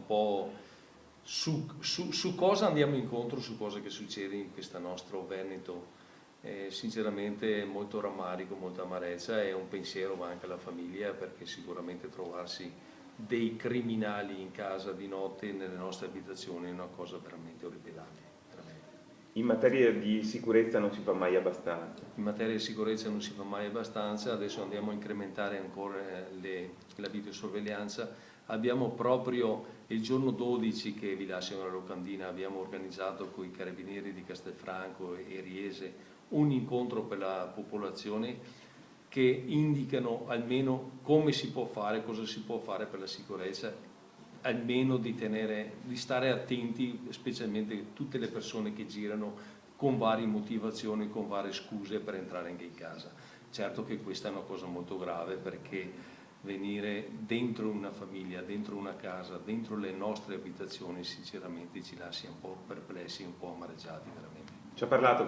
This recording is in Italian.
po' su cosa andiamo incontro, su cosa che succede in questo nostro Veneto. Sinceramente molto rammarico, molta amarezza e un pensiero va anche alla famiglia, perché sicuramente trovarsi dei criminali in casa di notte nelle nostre abitazioni è una cosa veramente orripilante. In materia di sicurezza non si fa mai abbastanza. In materia di sicurezza non si fa mai abbastanza, adesso andiamo a incrementare ancora la videosorveglianza. Abbiamo proprio il giorno 12 che vi lascio la locandina, abbiamo organizzato con i carabinieri di Castelfranco e Riese un incontro per la popolazione che indicano almeno come si può fare, cosa si può fare per la sicurezza, almeno di stare attenti, specialmente tutte le persone che girano con varie motivazioni, con varie scuse per entrare anche in casa. Certo che questa è una cosa molto grave, perché venire dentro una famiglia, dentro una casa, dentro le nostre abitazioni, sinceramente ci lascia un po' perplessi, un po' amareggiati veramente. Ci ha parlato